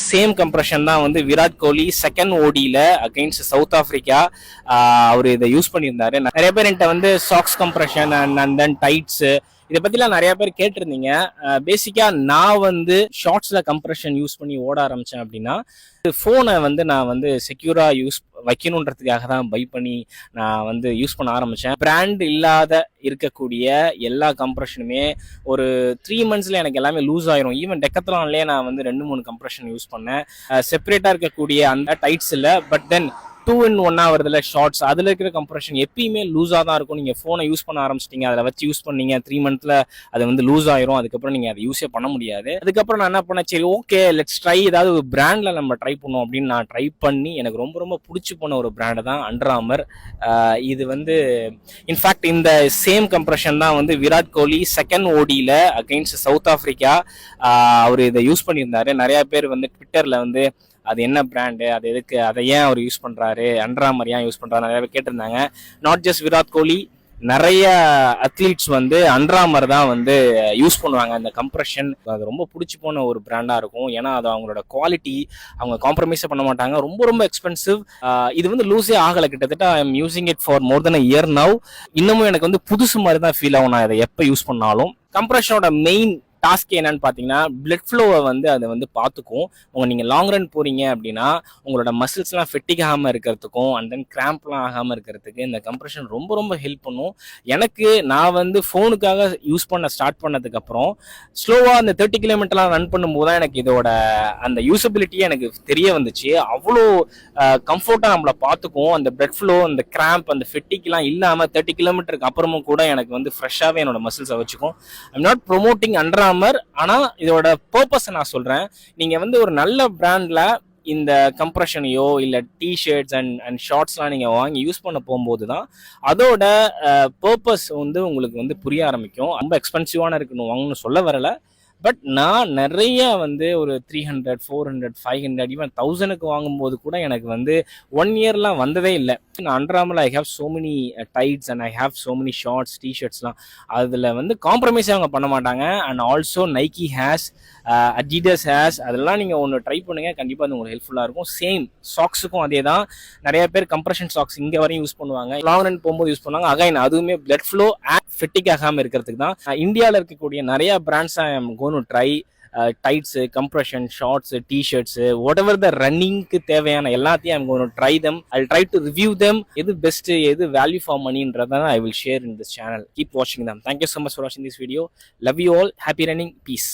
Same compression தான் வந்து Virat Kohli second ஓடியில் against south Africa அவர் இதை யூஸ் பண்ணியிருந்தாரு. நிறைய பேர் என்கிட்ட வந்து socks compression and then tights இதை பற்றிலாம் நிறைய பேர் கேட்டிருந்தீங்க. பேசிக்காக நான் வந்து ஷார்ட்ஸில் கம்ப்ரெஷன் யூஸ் பண்ணி ஓட ஆரம்பித்தேன் அப்படின்னா ஃபோனை வந்து நான் வந்து செக்யூராக யூஸ் வைக்கணுன்றதுக்காக தான் பை பண்ணி நான் வந்து யூஸ் பண்ண ஆரம்பித்தேன். பிராண்ட் இல்லாத இருக்கக்கூடிய எல்லா கம்ப்ரெஷனுமே ஒரு 3 monthsல எனக்கு எல்லாமே லூஸ் ஆயிரும். ஈவன் டெக்கத்லான்லேயே நான் வந்து 2-3 கம்ப்ரெஷன் யூஸ் பண்ணேன். செப்பரேட்டாக இருக்கக்கூடிய அந்த டைட்ஸ் இல்லை, பட் தென் 2-in-1 வருதுல ஷார்ட்ஸ், அதில் இருக்கிற கம்ப்ரெஷன் எப்பயுமே லூஸாக தான் இருக்கும். நீங்கள் ஃபோனை யூஸ் பண்ண ஆரம்பிச்சிட்டிங்க, அதில் வச்சு யூஸ் பண்ணீங்க 3 monthsல அது வந்து லூஸ் ஆயிரும். அதுக்கப்புறம் நீங்கள் அதை யூஸே பண்ண முடியாது. அதுக்கப்புறம் நான் என்ன பண்ணேன், சரி ஓகே லெட்ஸ் ட்ரை, ஏதாவது ஒரு பிராண்டில் நம்ம ட்ரை பண்ணோம் அப்படின்னு நான் ட்ரை பண்ணி எனக்கு ரொம்ப ரொம்ப பிடிச்சி போன ஒரு பிராண்டு தான் அண்டர் ஆர்மர். இது வந்து இன்ஃபேக்ட் இந்த சேம் கம்ப்ரெஷன் தான் வந்து Virat Kohli second ஓடியில் against south Africa அவர் இதை யூஸ் பண்ணியிருந்தாரு. நிறையா பேர் வந்து ட்விட்டரில் வந்து அது என்ன பிராண்டு, அது எதுக்கு, அதை ஏன் அவர் யூஸ் பண்ணுறாரு, அண்டர் ஆர்மர் ஏன் யூஸ் பண்ணுறாரு நிறைய பேர் கேட்டிருந்தாங்க. நாட் ஜஸ்ட் விராட் கோலி, நிறைய அத்லீட்ஸ் வந்து அண்டர் ஆர்மர் தான் வந்து யூஸ் பண்ணுவாங்க. அந்த கம்ப்ரெஷன் அது ரொம்ப பிடிச்சி போன ஒரு பிராண்டாக இருக்கும். ஏன்னா அது அவங்களோட குவாலிட்டி, அவங்க காம்ப்ரமைஸே பண்ண மாட்டாங்க. ரொம்ப ரொம்ப எக்ஸ்பென்சிவ். இது வந்து லூஸே ஆகலை. கிட்டத்தட்ட I am using it for more then a year now. இன்னமும் எனக்கு வந்து புதுசு மாதிரி தான் ஃபீல் ஆகும் நான் இதை எப்போ யூஸ் பண்ணாலும். கம்ப்ரெஷனோட மெயின் டாஸ்க் என்னன்னு பார்த்தீங்கன்னா பிளட் ஃப்ளோவை வந்து அதை வந்து பார்த்துக்கும். நீங்கள் லாங் ரன் போகிறீங்க அப்படின்னா உங்களோட மசில்ஸ்லாம் ஃபெட்டிக் ஆகாமல் இருக்கிறதுக்கும் அண்ட் தென் கிராம்ப்லாம் ஆகாமல் இருக்கிறதுக்கு இந்த கம்ப்ரெஷன் ரொம்ப ரொம்ப ஹெல்ப் பண்ணும். எனக்கு நான் வந்து ஃபோனுக்காக யூஸ் பண்ண ஸ்டார்ட் பண்ணதுக்கப்புறம் ஸ்லோவாக அந்த 30 kilometerலாம் ரன் பண்ணும்போது தான் எனக்கு இதோட அந்த யூசபிலிட்டியே எனக்கு தெரிய வந்துச்சு. அவ்வளோ கம்ஃபர்ட்டாக நம்மளை பார்த்துக்கும். அந்த பிளட் ஃப்ளோ, அந்த கிராம்ப், அந்த ஃபெட்டிக்லாம் இல்லாமல் 30 kilometerக்கு அப்புறமும் கூட எனக்கு வந்து ஃப்ரெஷ்ஷாகவே என்னோட மசில்ஸை வச்சுக்கும். I'm not promoting under armour, ஆனா இதோட பர்பஸ் நான் சொல்றேன். நீங்க வந்து ஒரு நல்ல பிராண்ட்ல இந்த கம்ப்ரெஷனையோ இல்ல டிஷர்ட்ஸ் அண்ட் ஷார்ட்ஸ்லாம் நீங்க வாங்கி யூஸ் பண்ண போகும்போது தான் அதோட பர்பஸ் வந்து உங்களுக்கு வந்து புரிய ஆரம்பிக்கும். ரொம்ப எக்ஸ்பென்சிவான இருக்குன்னு வாங்கணும்னு சொல்ல வரல, பட் நான் நிறைய வந்து ஒரு 300, 400, 500 ஈவன் 1000க்கு வாங்கும்போது கூட எனக்கு வந்து 1 yearலாம் வந்ததே இல்லை. நான் அண்டர் ஆர்மர்ல I have so many tights and I have so many shorts, டிஷர்ட்ஸ்லாம் அதில் வந்து காம்ப்ரமைஸே அவங்க பண்ண மாட்டாங்க. And also Nike has, Adidas has, அதெல்லாம் நீங்கள் ஒன்று ட்ரை பண்ணுங்க, கண்டிப்பாக அது உங்களுக்கு ஹெல்ப்ஃபுல்லாக இருக்கும். சேம் சாக்ஸுக்கும் அதே தான். நிறைய பேர் கம்ப்ரெஷன் சாக்ஸ் இங்கே வரையும் யூஸ் பண்ணுவாங்க, லாங் ரன் போகும்போது யூஸ் பண்ணுவாங்க. அகைன் அதுவுமே பிளட் ஃப்ளோ ஃபிட்டிக் ஆகாமல் இருக்கிறதுக்கு தான். இந்தியாவில் இருக்கக்கூடிய நிறைய brands I am gone to try. Tights, compression, shorts, T shirts, whatever the ரன்னிங்க்கு தேவையான எல்லாத்தையும் I'm gone to try them. I try to review them. எது பெஸ்ட்டு, எது வேல்யூ ஃபார் மணின்றதை I will share in this channel. Keep வாட்சிங் them. Thank you so much for வாட்சிங் this video. Love you all. Happy running. Piece.